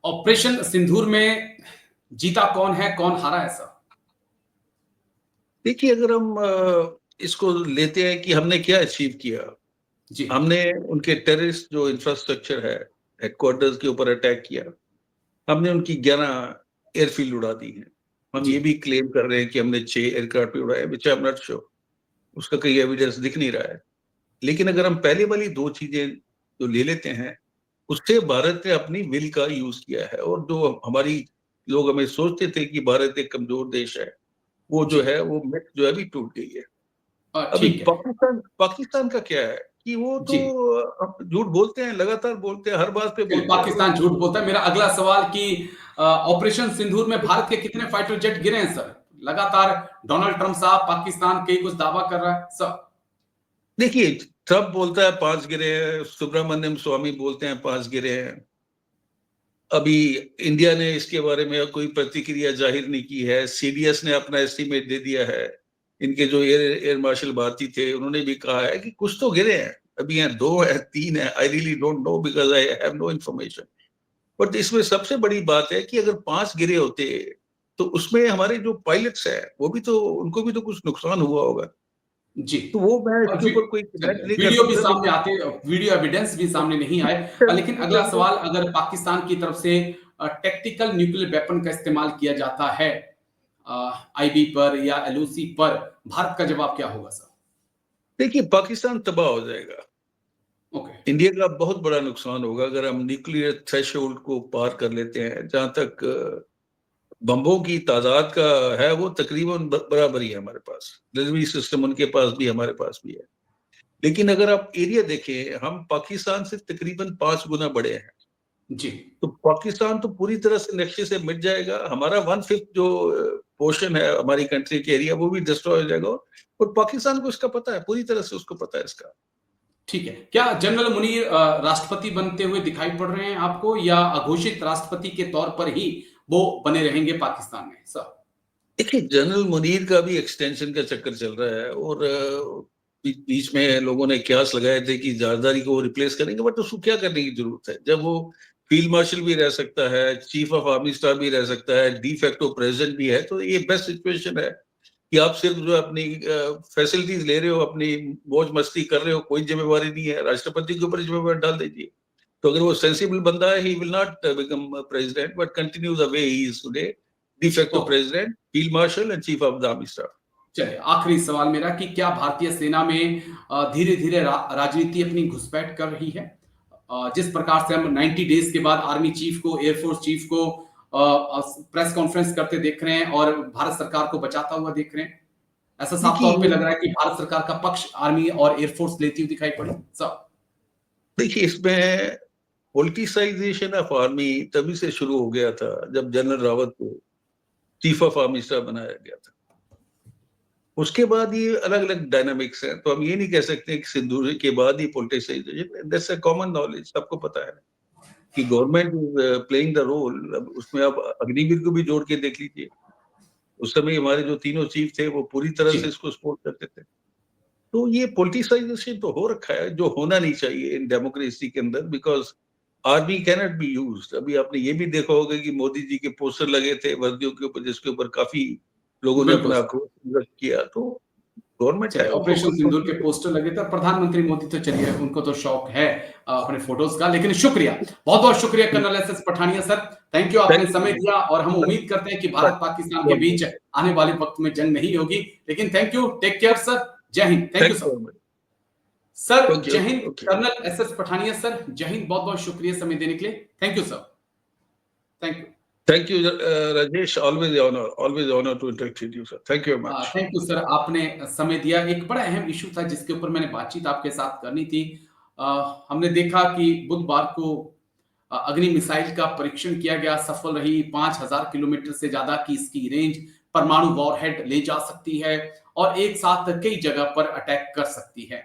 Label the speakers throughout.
Speaker 1: Operation सिंदूर में जीता कौन है, कौन हारा है सर?
Speaker 2: देखिए, अगर हम इसको लेते हैं कि हमने क्या अचीव किया।
Speaker 1: जी।
Speaker 2: हमने उनके टेररिस्ट जो इंफ्रास्ट्रक्चर है, हेडक्वार्टर्स के ऊपर अटैक किया। हमने उनकी 11 एयरफील्ड उड़ा दी हैं। हम
Speaker 1: जी।
Speaker 2: ये भी क्लेम कर रहे हैं कि हमने 6 एयरक्राफ्ट भी उड़ाए, which I am not sure. उसका कोई एविडेंस दिख नहीं रहा है। लेकिन अगर हम पहले वाली 2 चीजें जो ले लेते हैं, उससे भारत ने अपनी विल का यूज किया है। और जो हमारी लोग हमें सोचते थे कि भारत एक कमजोर देश है, वो जो
Speaker 1: जी।
Speaker 2: है वो मिथ जो है अभी टूट गई है। अभी
Speaker 1: ठीक है।
Speaker 2: पाकिस्तान का क्या है कि वो तो
Speaker 1: जी।
Speaker 2: झूठ बोलते हैं, लगातार बोलते हैं, हर बात पे
Speaker 1: चलिए,
Speaker 2: बोलते हैं।
Speaker 1: पाकिस्तान झूठ बोलता है। मेरा अगला सवाल कि ऑपरेशन सिंदूर में भारत के कितने फाइटर जेट गिरे हैं सर? लगातार डोनाल्ड ट्रंप साहब पाकिस्तान के कुछ दावा कर रहा है सर।
Speaker 2: देखिए, ट्रंप बोलता है 5 गिरे हैं, सुब्रमण्यम स्वामी बोलते हैं 5 गिरे हैं। अभी इंडिया ने इसके बारे में कोई प्रतिक्रिया जाहिर नहीं की है। सीडीएस ने अपना एस्टीमेट दे दिया है। इनके जो एयर मार्शल भारती थे, उन्होंने भी कहा है कि कुछ तो गिरे हैं। अभी हैं 2 है, 3 है, I really don't know because I have no information. But इसमें सबसे बड़ी बात है कि अगर 5 गिरे होते तो उसमें हमारे जो पायलट्स हैं, वो भी तो, उनको भी तो कुछ नुकसान हुआ होगा।
Speaker 1: जी।
Speaker 2: तो वो मैं
Speaker 1: और
Speaker 2: इसके ऊपर कोई कमेंट
Speaker 1: चलिए,
Speaker 2: नहीं कर
Speaker 1: वीडियो भी
Speaker 2: सकता,
Speaker 1: सामने
Speaker 2: लेकिन
Speaker 1: आते, वीडियो एविडेंस भी सामने नहीं आए। लेकिन अगला
Speaker 2: चलिए,
Speaker 1: सवाल, अगर पाकिस्तान की तरफ से टैक्टिकल न्यूक्लियर वेपन का इस्तेमाल किया जाता है आईबी पर या एलओसी पर, भारत का जवाब क्या होगा सर?
Speaker 2: देखिए, पाकिस्तान तबाह हो जाएगा।
Speaker 1: ओके।
Speaker 2: इंडिया का बहुत बड़ा नुकसान होगा अगर हम न्यूक्लियर थ्रेशोल्ड को पार कर लेते हैं। जहां तक बम्बों की तादाद का है, वो तकरीबन बराबर ही है हमारे पास। डिलीवरी सिस्टम उनके पास भी, हमारे पास भी है। लेकिन अगर आप एरिया देखें, हम पाकिस्तान से तकरीबन 5 गुना बड़े हैं।
Speaker 1: जी।
Speaker 2: तो पाकिस्तान तो पूरी तरह से नक्शे से मिट जाएगा। हमारा 1/5 जो पोर्शन है हमारी कंट्री के एरिया, वो भी डिस्ट्रॉय हो जाएगा। और पाकिस्तान को इसका पता है, पूरी तरह से उसको पता है इसका।
Speaker 1: ठीक है। क्या जनरल मुनीर राष्ट्रपति बनते हुए दिखाई पड़ रहे हैं आपको, या अघोषित राष्ट्रपति के तौर पर ही वो बने रहेंगे पाकिस्तान में सर?
Speaker 2: देखिए, जनरल मुनीर का भी एक्सटेंशन का चक्कर चल रहा है। और बीच में लोगों ने क्यास लगाए थे कि जरदारी को रिप्लेस करेंगे, बट उसको क्या करने की जरूरत है जब वो फील्ड मार्शल भी रह सकता है, चीफ ऑफ आर्मी स्टाफ भी रह सकता है, डी फैक्टो प्रेसिडेंट भी है। तो ये बेस्ट सिचुएशन है कि आप सिर्फ जो अपनी फैसिलिटीज ले रहे हो, अपनी मौज मस्ती कर रहे हो, कोई जिम्मेवारी नहीं है, राष्ट्रपति के ऊपर जिम्मेवारी डाल दीजिए। तो अगर वो सेंसिबल बंदा है, he will not become president but continue the way he is today, de facto
Speaker 1: okay.
Speaker 2: president, field marshal and chief of the army staff.
Speaker 1: चलिए, आखिरी सवाल मेरा कि क्या भारतीय सेना में धीरे धीरे राजनीति अपनी घुसपैठ कर रही है? जिस प्रकार से हम 90 डेज के बाद आर्मी चीफ को, एयरफोर्स चीफ को प्रेस कॉन्फ्रेंस करते देख रहे हैं और भारत सरकार को बचाता हुआ देख रहे हैं, ऐसा साफ तौर पे
Speaker 2: देखिए
Speaker 1: लग रहा है कि भारत सरकार का पक्ष आर्मी और एयरफोर्स लेती हुई दिखाई पड़ी सब।
Speaker 2: देखिए, इसमें पॉलिटिसाइजेशन ऑफ आर्मी तभी से शुरू हो गया था जब जनरल रावत को चीफ ऑफ आर्मी स्टाफ बनाया गया था। उसके बाद ये अलग अलग डायनामिक्स हैं। तो हम ये नहीं कह सकते कि सिंदूर के बाद ही politicisation, that's a common knowledge, सबको पता है कि government is playing the role. उसमें आप अग्निवीर को भी जोड़ के देख लीजिए। उस समय हमारे जो तीनों चीफ थे, वो पूरी तरह
Speaker 1: जी।
Speaker 2: से इसको सपोर्ट करते थे। तो ये पॉलिटिसाइजेशन तो हो रखा है, जो होना नहीं चाहिए इन डेमोक्रेसी के अंदर, because army cannot be used. अभी आपने ये भी देखा होगा कि मोदी जी के पोस्टर लगे थे वर्दियों के ऊपर, जिसके ऊपर काफी लोगों ने
Speaker 1: बिल्कुल
Speaker 2: अपना
Speaker 1: सर।
Speaker 2: आक्रोश व्यक्त किया। तो गवर्नमेंट
Speaker 1: चलिए,
Speaker 2: है, उनको
Speaker 1: ऑपरेशन सिंदूर के पोस्टर लगे थे, प्रधानमंत्री मोदी तो चलिए उनको तो शौक है अपने फोटोज का। लेकिन शुक्रिया, बहुत बहुत शुक्रिया colonel S S Pathania sir. Thank you, आपने
Speaker 2: थैंक
Speaker 1: समय
Speaker 2: यू।
Speaker 1: दिया और हम उम्मीद करते हैं कि भारत पाकिस्तान के बीच आने वाले वक्त में जंग नहीं होगी। लेकिन thank you, take care sir, जय Hind. Thank you
Speaker 2: thank
Speaker 1: sir.
Speaker 2: You.
Speaker 1: Sir
Speaker 2: okay,
Speaker 1: Jai
Speaker 2: okay,
Speaker 1: Hind,
Speaker 2: okay.
Speaker 1: Colonel S S Pathania sir, जय हिंद। बहुत बहुत शुक्रिया समय देने के लिए। Thank you sir. Thank you.
Speaker 2: Thank you Rajesh, always honour to interact with you sir. Thank you very much.
Speaker 1: Thank you sir, आपने समय दिया। एक बड़ा अहम इशू था जिसके ऊपर मैंने बातचीत आपके साथ करनी थी। हमने देखा कि बुधवार को अग्नि मिसाइल का परीक्षण किया गया, सफल रही। 5000 किलोमीटर से ज्यादा की इसकी रेंज, परमाणु वॉरहेड ले जा सकती है और एक साथ कई जगह पर अटैक कर सकती है।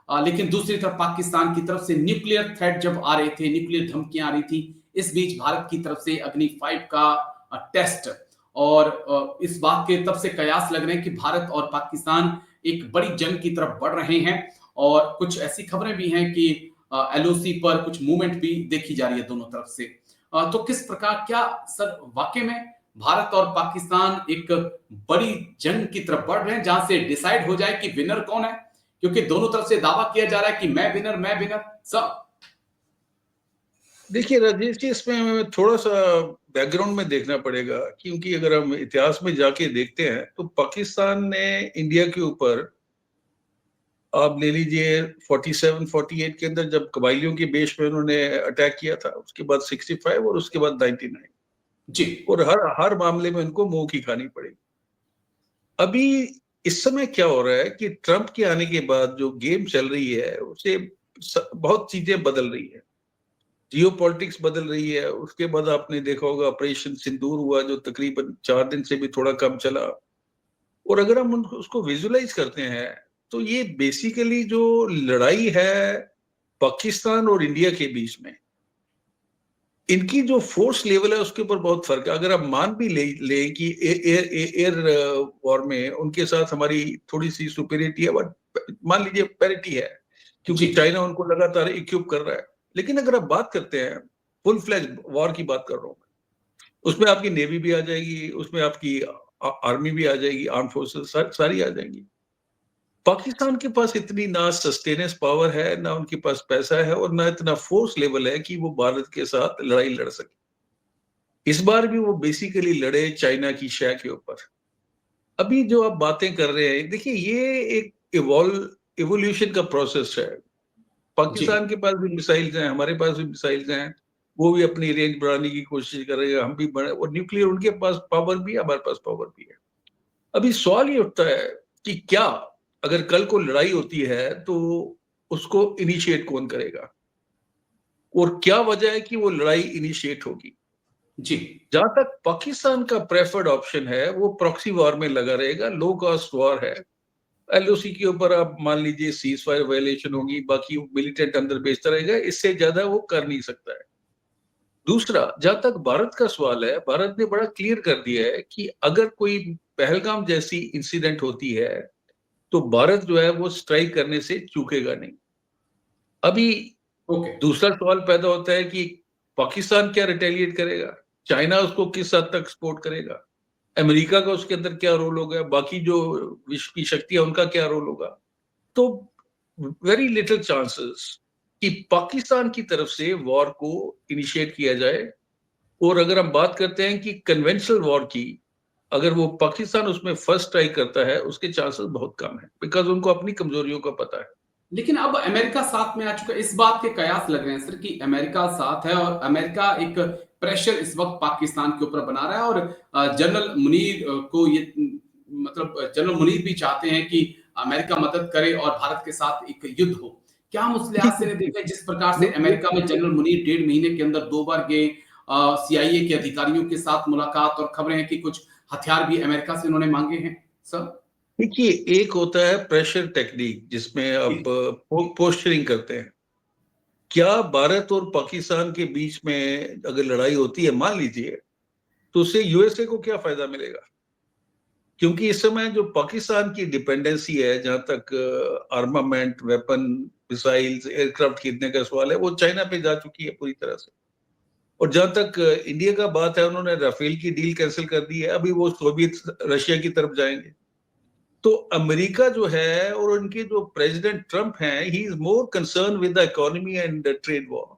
Speaker 1: लेकिन दूसरी तरफ पाकिस्तान की तरफ से न्यूक्लियर थ्रेट जब आ रहे थे, न्यूक्लियर धमकियां आ रही थी, इस बीच भारत की तरफ से अग्नि 5 का टेस्ट, और इस बात के तब से कयास लग रहे हैं कि भारत और पाकिस्तान एक बड़ी जंग की तरफ बढ़ रहे हैं। और कुछ ऐसी खबरें भी हैं कि एलओसी पर कुछ मूवमेंट भी देखी जा रही है दोनों तरफ से। तो किस प्रकार, क्या सर वाकई में भारत और पाकिस्तान एक बड़ी जंग की तरफ बढ़ रहे हैं जहां से डिसाइड हो जाए कि विनर कौन है? क्योंकि दोनों तरफ से दावा किया जा रहा है कि मैं विनर सब।
Speaker 2: देखिए राजेश जी, इसमें हमें थोड़ा सा बैकग्राउंड में देखना पड़ेगा, क्योंकि अगर हम इतिहास में जाके देखते हैं तो पाकिस्तान ने इंडिया के ऊपर, आप ले लीजिए 47 48 के अंदर जब कबाइलियों के बेस पे उन्होंने अटैक किया था, उसके बाद 65 और उसके बाद 99,
Speaker 1: जी।
Speaker 2: और हर हर मामले में उनको मुंह की खानी पड़ी। अभी इस समय क्या हो रहा है कि ट्रंप के आने के बाद जो गेम चल रही है उसे बहुत चीजें बदल रही है, जियो पॉलिटिक्स बदल रही है। उसके बाद आपने देखा होगा ऑपरेशन सिंदूर हुआ, जो तकरीबन 4 दिन से भी थोड़ा कम चला। और अगर हम उसको विजुलाइज करते हैं तो ये बेसिकली जो लड़ाई है पाकिस्तान और इंडिया के बीच में, इनकी जो फोर्स लेवल है उसके ऊपर बहुत फर्क है। अगर आप मान भी ले कि एयर वॉर में उनके साथ हमारी थोड़ी सी सुपेरिटी है, बट मान लीजिए पैरिटी है, क्योंकि
Speaker 1: जी।
Speaker 2: चाइना उनको लगातार इक्विप कर रहा है। लेकिन अगर आप बात करते हैं फुल फ्लैश वॉर की बात कर रहा हूँ, उसमें आपकी नेवी भी आ जाएगी, उसमें आपकी आर्मी भी आ जाएगी, आर्म फोर्सेस सारी आ जाएंगी। पाकिस्तान के पास इतनी ना सस्टेनेंस पावर है, ना उनके पास पैसा है, और ना इतना फोर्स लेवल है कि वो भारत के साथ लड़ाई लड़ सके। इस बार भी वो बेसिकली लड़े चाइना की शय के ऊपर। अभी जो आप बातें कर रहे हैं, देखिए ये एक इवोल्यूशन का प्रोसेस है।
Speaker 1: जी।
Speaker 2: पाकिस्तान के पास भी मिसाइल्स हैं, हमारे पास भी मिसाइल्स हैं, वो भी अपनी रेंज बढ़ाने की कोशिश कर रहे हैं, हम भी बढ़े, और न्यूक्लियर उनके पास पावर भी है, हमारे पास पावर भी है। अभी सवाल ये उठता है कि क्या अगर कल को लड़ाई होती है तो उसको इनिशिएट कौन करेगा, और क्या वजह है कि वो लड़ाई इनिशिएट होगी।
Speaker 1: जी।
Speaker 2: जहां तक पाकिस्तान का प्रेफर्ड ऑप्शन है, वो प्रॉक्सी वॉर में लगा रहेगा, लो कॉस्ट वॉर है। एलओसी के ऊपर आप मान लीजिए सीज फायर वायलेशन होगी, बाकी मिलिटेंट अंदर बेचता रहेगा, इससे ज्यादा वो कर नहीं सकता है। दूसरा, जहां तक भारत का सवाल है, भारत ने बड़ा क्लियर कर दिया है कि अगर कोई पहलगाम जैसी इंसिडेंट होती है तो भारत जो है वो स्ट्राइक करने से चूकेगा नहीं। अभी
Speaker 1: ओके।
Speaker 2: दूसरा सवाल पैदा होता है कि पाकिस्तान क्या रिटेलिएट करेगा, चाइना उसको किस हद तक सपोर्ट करेगा, अमेरिका का उसके अंदर क्या रोल होगा, बाकी जो विश्व की शक्तियां उनका क्या रोल होगा। तो वेरी लिटिल चांसेस कि पाकिस्तान की तरफ से वॉर को इनिशिएट किया जाए। और अगर हम बात करते हैं कि कन्वेंशनल वॉर की, अगर वो पाकिस्तान उसमें फर्स्ट ट्राई करता है, उसके चांसेस बहुत कम है, बिकॉज उनको अपनी कमजोरियों का पता है।
Speaker 1: लेकिन अब अमेरिका साथ में आ चुका है, इस बात के कयास लग रहे हैं सर कि अमेरिका साथ है और अमेरिका एक प्रेशर इस वक्त पाकिस्तान के ऊपर बना रहा है, और जनरल मुनीर को ये मतलब जनरल मुनीर भी चाहते हैं कि अमेरिका मदद करे और भारत के साथ एक युद्ध हो। क्या हम उस लिहाज से नहीं देख रहे जिस प्रकार से अमेरिका में जनरल मुनीर 1.5 महीने के अंदर 2 बार गए, सीआईए के अधिकारियों के साथ मुलाकात, और खबरें हैं कि कुछ हथियार भी अमेरिका से उन्होंने मांगे हैं सर।
Speaker 2: देखिए, एक होता है प्रेशर टेक्निक जिसमें आप पोस्चरिंग करते हैं। क्या भारत और पाकिस्तान के बीच में अगर लड़ाई होती है मान लीजिए, तो उससे यूएसए को क्या फायदा मिलेगा? क्योंकि इस समय जो पाकिस्तान की डिपेंडेंसी है, जहां तक आर्मामेंट, वेपन, मिसाइल्स, एयरक्राफ्ट खरीदने का सवाल है, वो चाइना पे जा चुकी है पूरी तरह से। और जहां तक इंडिया का बात है, उन्होंने राफेल की डील कैंसिल कर दी है, अभी वो सोवियत रशिया की तरफ जाएंगे। तो अमेरिका जो है और उनके जो प्रेसिडेंट ट्रंप हैं, he is more concern with the economy and trade war.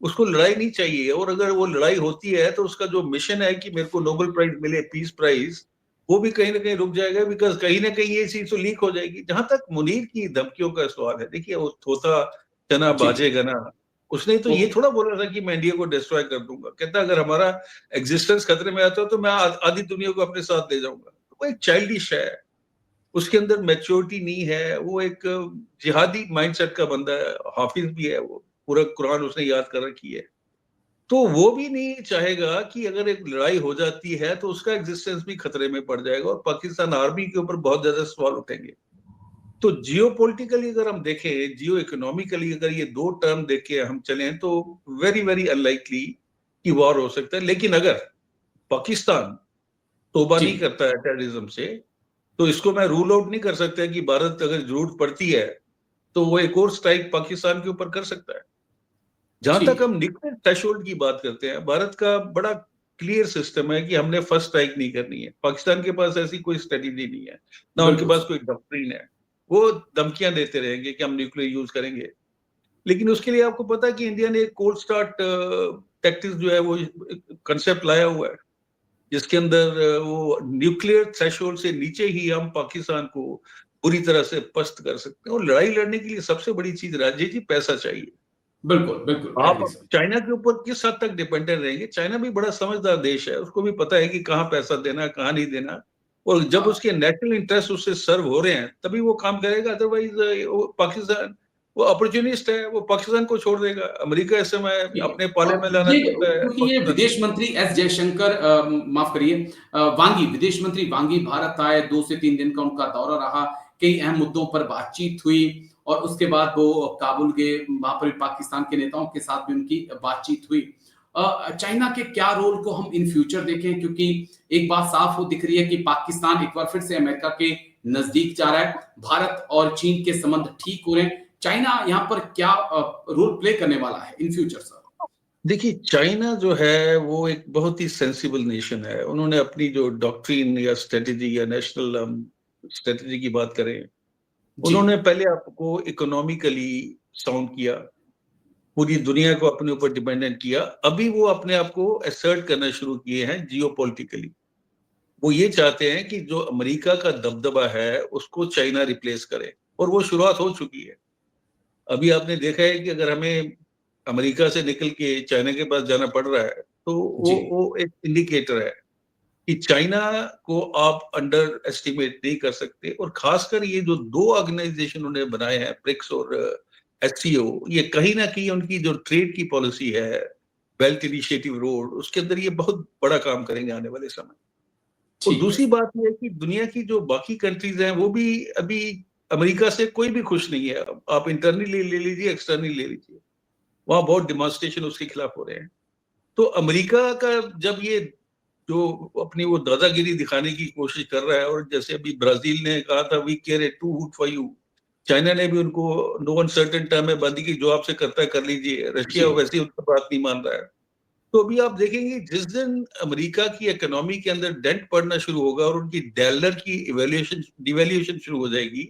Speaker 2: उसको लड़ाई नहीं चाहिए, और अगर वो लड़ाई होती है तो उसका जो मिशन है कि मेरे को नोबेल प्राइज मिले, पीस प्राइज, वो भी कहीं ना कहीं रुक जाएगा, बिकॉज कहीं ना कहीं ये चीज तो लीक हो जाएगी। जहां तक मुनीर की धमकियों का सवाल है, देखिए वो थोथा चना
Speaker 1: जी।
Speaker 2: बाजेगा ना। उसने तो ये
Speaker 1: ओके।
Speaker 2: थोड़ा बोला था कि मैं इंडिया को डिस्ट्रॉय कर दूंगा, कहता अगर हमारा एग्जिस्टेंस खतरे में आता है तो मैं आधी दुनिया को अपने साथ ले जाऊंगा। वो एक चाइल्डिश है, उसके अंदर मैच्योरिटी नहीं है, वो एक जिहादी माइंडसेट का बंदा है, हाफिज भी है, वो पूरा कुरान उसने याद कर रखी है। तो वो भी नहीं चाहेगा कि अगर एक लड़ाई हो जाती है तो उसका एग्जिस्टेंस भी खतरे में पड़ जाएगा, और पाकिस्तान आर्मी के ऊपर बहुत ज्यादा सवाल उठेंगे। तो जियो पॉलिटिकली अगर हम देखें, जियो इकोनॉमिकली अगर ये दो टर्म देख के हम चलें, तो वेरी वेरी अनलाइकली कि वॉर हो सकता है। लेकिन अगर पाकिस्तान तौबा
Speaker 1: जी।
Speaker 2: नहीं करता है टेररिज्म से, तो इसको मैं रूल आउट नहीं कर सकता कि भारत अगर जरूरत पड़ती है तो वो एक और स्ट्राइक पाकिस्तान के ऊपर कर सकता है। जहां
Speaker 1: ठीक
Speaker 2: तक
Speaker 1: है।
Speaker 2: हम न्यूक्लियर थ्रेशोल्ड की बात करते हैं, भारत का बड़ा क्लियर सिस्टम है कि हमने फर्स्ट स्ट्राइक नहीं करनी है। पाकिस्तान के पास ऐसी कोई स्ट्रेटेजी नहीं है, ना उनके
Speaker 1: बिल्कुल
Speaker 2: पास
Speaker 1: सर।
Speaker 2: कोई डॉक्ट्रिन है। वो धमकियां देते रहेंगे कि हम न्यूक्लियर यूज करेंगे, लेकिन उसके लिए आपको पता है कि इंडिया ने एक कोल्ड स्टार्ट टैक्टिक्स जो है वो कंसेप्ट लाया हुआ है, जिसके अंदर वो न्यूक्लियर थ्रेशोल्ड से नीचे ही हम पाकिस्तान को पूरी तरह से पस्त कर सकते हैं। और लड़ाई लड़ने के लिए सबसे बड़ी चीज राजेश जी पैसा चाहिए।
Speaker 1: बिल्कुल बिल्कुल,
Speaker 2: आप
Speaker 1: एग्री सर।
Speaker 2: चाइना के ऊपर किस हद तक डिपेंडेंट रहेंगे? चाइना भी बड़ा समझदार देश है, उसको भी पता है कि कहाँ पैसा देना है, कहाँ नहीं देना। और जब
Speaker 1: हाँ
Speaker 2: उसके नेशनल इंटरेस्ट उससे सर्व हो रहे हैं तभी वो काम करेगा, अदरवाइज वो पाकिस्तान, वो अपॉर्चुनिस्ट है, वो पाकिस्तान को छोड़ देगा। अमेरिका इस समय
Speaker 1: ठीक है।
Speaker 2: अपने पाले में
Speaker 1: और
Speaker 2: लाना
Speaker 1: ये
Speaker 2: चाहता है
Speaker 1: क्योंकि ये
Speaker 2: पाकिस्तान को।
Speaker 1: विदेश मंत्री एस जयशंकर, माफ करिए, वांगी, विदेश मंत्री वांगी भारत आए, 2 से 3 दिन का उनका दौरा रहा, कई अहम मुद्दों पर बातचीत हुई और उसके बाद वो काबुल गए, वहां पर भी पाकिस्तान के नेताओं के साथ भी उनकी बातचीत हुई। चाइना के क्या रोल को हम इन फ्यूचर देखें, क्योंकि एक बात साफ हो दिख रही है कि पाकिस्तान एक बार फिर से अमेरिका के नजदीक जा रहा है, भारत और चीन के संबंध ठीक हो रहे हैं, चाइना यहाँ पर क्या रोल प्ले करने वाला है इन फ्यूचर सर?
Speaker 2: देखिए, चाइना जो है वो एक बहुत ही सेंसिबल नेशन है। उन्होंने अपनी जो डॉक्ट्रिन या स्ट्रेटेजी या नेशनल स्ट्रेटेजी की बात करें,
Speaker 1: जी
Speaker 2: उन्होंने पहले आपको इकोनॉमिकली साउंड किया, पूरी दुनिया को अपने ऊपर डिपेंडेंट किया। अभी वो अपने आप को असर्ट करना शुरू किए हैं जियोपॉलिटिकली। वो ये चाहते हैं कि जो अमेरिका का दबदबा है उसको चाइना रिप्लेस करे, और वो शुरुआत हो चुकी है। अभी आपने देखा है कि अगर हमें अमेरिका से निकल के चाइना के पास जाना पड़ रहा है तो
Speaker 1: जी
Speaker 2: वो एक इंडिकेटर है कि चाइना को आप अंडर एस्टिमेट नहीं कर सकते। और खासकर ये जो दो ऑर्गेनाइजेशन उन्होंने बनाए हैं, ब्रिक्स और एससीओ, ये कहीं ना कहीं उनकी जो ट्रेड की पॉलिसी है, बेल्ट इनिशिएटिव रोड, उसके अंदर ये बहुत बड़ा काम करेंगे आने वाले समय। और
Speaker 1: ठीक है
Speaker 2: दूसरी
Speaker 1: सर।
Speaker 2: बात यह है कि दुनिया की जो बाकी कंट्रीज हैं वो भी अभी अमेरिका से कोई भी खुश नहीं है। आप इंटरनली ले लीजिए, एक्सटर्नली ले लीजिए, वहां बहुत डिमॉन्स्ट्रेशन उसके खिलाफ हो रहे हैं। तो अमेरिका का जब ये जो अपनी वो दादागिरी दिखाने की कोशिश कर रहा है, और जैसे अभी ब्राजील ने कहा था we care a two would for you, China ने भी उनको नो अनसर्टेन टाइम में बंदी की, जो आपसे करता है कर लीजिए,
Speaker 1: जी
Speaker 2: रशिया वैसे ही उनका बात नहीं मान रहा है। तो अभी आप देखेंगे जिस दिन अमेरिका की इकोनॉमी के अंदर डेंट पड़ना शुरू होगा और उनकी डॉलर की इवैल्यूएशन डिवैल्यूएशन शुरू हो जाएगी,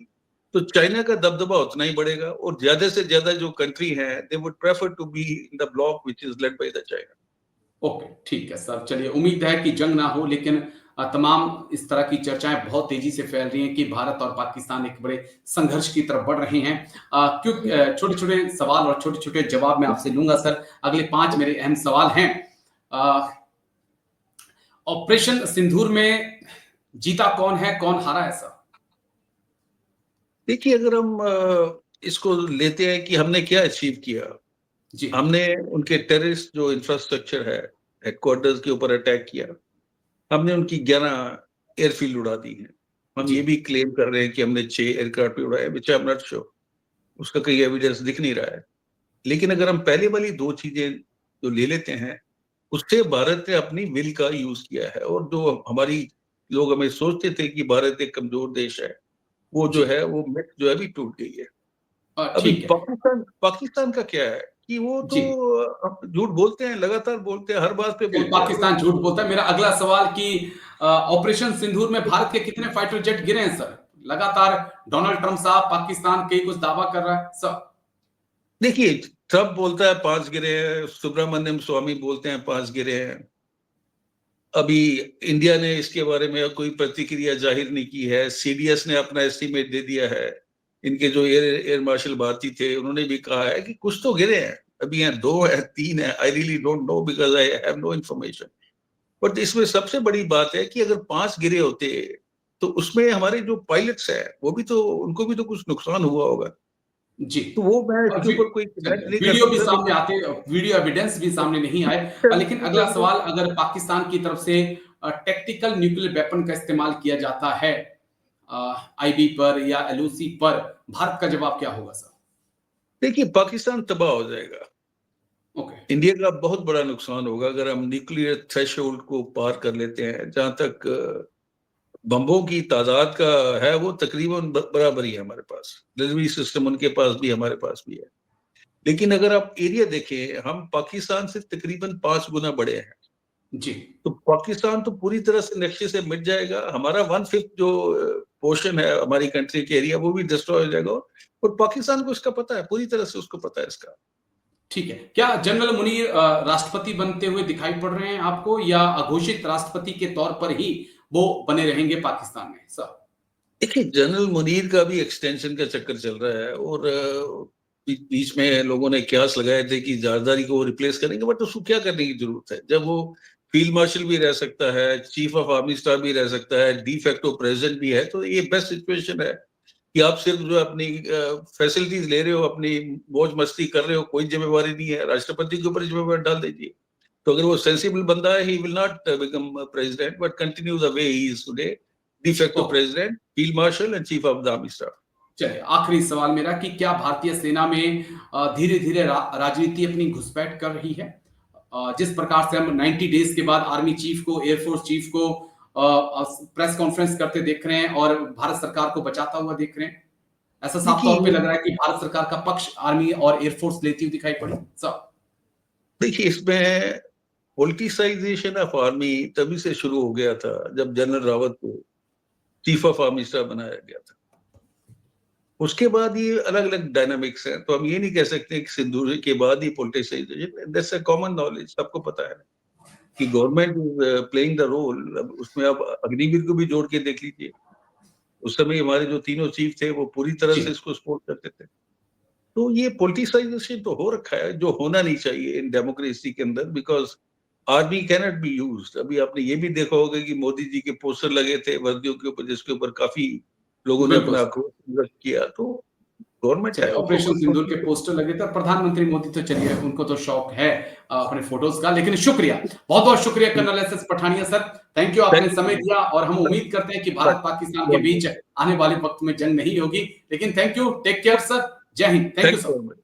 Speaker 2: तो चाइना का दबदबा उतना ही बढ़ेगा, और ज्यादा से ज्यादा जो कंट्री हैं they would prefer to be in the bloc which is led by the China.
Speaker 1: Okay, ठीक है सर। चलिए, उम्मीद है कि जंग ना हो, लेकिन तमाम इस तरह की चर्चाएं बहुत तेजी से फैल रही हैं कि भारत और पाकिस्तान एक बड़े संघर्ष की तरफ बढ़ रहे हैं। क्यों, छोटे छोटे सवाल और छोटे छोटे जवाब मैं आपसे लूंगा सर। अगले 5 मेरे अहम सवाल हैं। अ, ऑपरेशन सिंदूर में जीता कौन है, कौन हारा है सर?
Speaker 2: देखिए, अगर हम इसको लेते हैं कि हमने क्या अचीव किया,
Speaker 1: जी
Speaker 2: हमने उनके टेररिस्ट जो इंफ्रास्ट्रक्चर है, हेडक्वार्टर्स के ऊपर अटैक किया, हमने उनकी 11 एयरफील्ड उड़ा दी हैं। हम
Speaker 1: जी
Speaker 2: ये भी क्लेम कर रहे हैं कि हमने 6 एयरक्राफ्ट भी उड़ाए, विच आई एम नॉट श्योर, उसका कोई एविडेंस दिख नहीं रहा है। लेकिन अगर हम पहले वाली दो चीजें जो ले लेते हैं, उससे भारत ने अपनी विल का यूज किया है। और जो हमारी लोग हमें सोचते थे कि भारत एक कमजोर देश है, वो
Speaker 1: जी।
Speaker 2: जो है वो मिथ जो है भी टूट गई है। अभी
Speaker 1: ठीक है।
Speaker 2: पाकिस्तान पाकिस्तान का क्या है कि वो तो
Speaker 1: जी,
Speaker 2: झूठ बोलते हैं, लगातार बोलते हैं, हर बात पे बोलते हैं,
Speaker 1: पाकिस्तान झूठ बोलता है। मेरा अगला सवाल कि ऑपरेशन सिंदूर में भारत के कितने फाइटर जेट गिरे हैं सर? लगातार डोनाल्ड ट्रंप साहब पाकिस्तान के कुछ दावा कर रहा है सर।
Speaker 2: देखिए, ट्रम्प बोलता है 5 गिरे हैं, सुब्रमण्यम स्वामी बोलते हैं 5 गिरे हैं। अभी इंडिया ने इसके बारे में कोई प्रतिक्रिया जाहिर नहीं की है। सीडीएस ने अपना एस्टीमेट दे दिया है। इनके जो एयर मार्शल भारती थे उन्होंने भी कहा है कि कुछ तो गिरे हैं, अभी हैं 2 है 3 है, I really don't know because I have no information. But इसमें सबसे बड़ी बात है कि अगर 5 गिरे होते तो उसमें हमारे जो पायलट्स हैं वो भी तो, उनको भी तो कुछ नुकसान हुआ होगा।
Speaker 1: जी।
Speaker 2: तो वो मैं
Speaker 1: और
Speaker 2: इसके ऊपर कोई कमेंट
Speaker 1: चलिए,
Speaker 2: नहीं कर
Speaker 1: वीडियो भी
Speaker 2: सकता,
Speaker 1: सामने
Speaker 2: लेकिन
Speaker 1: आते, वीडियो एविडेंस भी सामने नहीं आए। लेकिन अगला
Speaker 2: चलिए,
Speaker 1: सवाल, अगर पाकिस्तान की तरफ से टैक्टिकल न्यूक्लियर वेपन का इस्तेमाल किया जाता है आईबी पर या एलओसी पर, भारत का जवाब क्या होगा सर?
Speaker 2: देखिए, पाकिस्तान तबाह हो जाएगा।
Speaker 1: ओके।
Speaker 2: इंडिया का बहुत बड़ा नुकसान होगा अगर हम न्यूक्लियर थ्रेशोल्ड को पार कर लेते हैं। जहां तक बम्बों की तादाद का है, वो तकरीबन बराबर ही है हमारे पास, डिलीवरी सिस्टम उनके पास भी हमारे पास भी है। लेकिन अगर आप एरिया देखें, हम पाकिस्तान से तकरीबन 5 गुना बड़े हैं।
Speaker 1: जी।
Speaker 2: तो पाकिस्तान तो पूरी तरह से नक्शे से मिट जाएगा, हमारा 1/5 जो पोर्शन है हमारी कंट्री के एरिया, वो भी डिस्ट्रॉय हो जाएगा। और पाकिस्तान को इसका पता है, पूरी तरह से उसको पता है इसका।
Speaker 1: ठीक है। क्या जनरल मुनीर राष्ट्रपति बनते हुए दिखाई पड़ रहे हैं आपको, या अघोषित राष्ट्रपति के तौर पर ही वो बने रहेंगे पाकिस्तान में सर?
Speaker 2: देखिए, जनरल मुनीर का भी एक्सटेंशन का चक्कर चल रहा है, और बीच में लोगों ने कयास लगाए थे कि ज़रदारी को रिप्लेस करेंगे, बट उसको क्या करने की जरूरत है जब वो फील्ड मार्शल भी रह सकता है, चीफ ऑफ आर्मी स्टाफ भी रह सकता है, डी फैक्टो प्रेसिडेंट भी है। तो ये बेस्ट सिचुएशन है कि आप सिर्फ जो अपनी फैसिलिटीज ले रहे हो, अपनी मौज मस्ती कर रहे हो, कोई जिम्मेवारी नहीं है, राष्ट्रपति के ऊपर जिम्मेवारी डाल दीजिए। तो अगर वो सेंसिबल बंदा है, he will not become president but continue the way he is today, de facto
Speaker 1: okay.
Speaker 2: president, field marshal and chief of the army staff.
Speaker 1: चलिए, आखिरी सवाल मेरा कि क्या भारतीय सेना में धीरे धीरे राजनीति अपनी घुसपैठ कर रही है? जिस प्रकार से हम 90 डेज के बाद आर्मी चीफ को, एयरफोर्स चीफ को प्रेस कॉन्फ्रेंस करते देख रहे हैं और भारत सरकार को बचाता हुआ देख रहे हैं, ऐसा साफ तौर पे
Speaker 2: देखिए
Speaker 1: लग रहा है कि भारत सरकार का पक्ष आर्मी और एयरफोर्स लेती हुई दिखाई पड़ी सब।
Speaker 2: देखिए, इसमें पॉलिटिसाइजेशन ऑफ आर्मी तभी से शुरू हो गया था जब जनरल रावत को चीफ ऑफ आर्मी स्टाफ बनाया गया था। उसके बाद ये अलग अलग डायनामिक्स हैं, तो हम ये नहीं कह सकते कि सिंधु के बाद ही politicisation, that's a common knowledge, सबको पता है कि government is playing the role. उसमें आप अग्निवीर को भी जोड़ के देख लीजिए, उस समय हमारे जो तीनों चीफ थे वो पूरी तरह से इसको सपोर्ट करते थे। तो ये पॉलिटिसाइजेशन तो हो रखा है, जो होना नहीं चाहिए इन डेमोक्रेसी के अंदर, because army cannot be used. अभी आपने ये भी देखा होगा कि मोदी जी के पोस्टर लगे थे वर्दियों के ऊपर, जिसके ऊपर काफी लोगों ने
Speaker 1: बिल्कुल
Speaker 2: अपना
Speaker 1: सर।
Speaker 2: आक्रोश व्यक्त किया। तो गवर्नमेंट
Speaker 1: चलिए,
Speaker 2: है, उनको
Speaker 1: ऑपरेशन सिंदूर के पोस्टर लगे थे, प्रधानमंत्री मोदी तो चलिए उनको तो शौक है अपने फोटोज का, लेकिन शुक्रिया, बहुत बहुत शुक्रिया colonel S S Pathania sir, thank you, आपने समय दिया। और हम उम्मीद करते हैं कि भारत पाकिस्तान के बीच आने वाले वक्त में जंग नहीं होगी, लेकिन thank you, take care sir, जय हिंद, थैंक यू सर।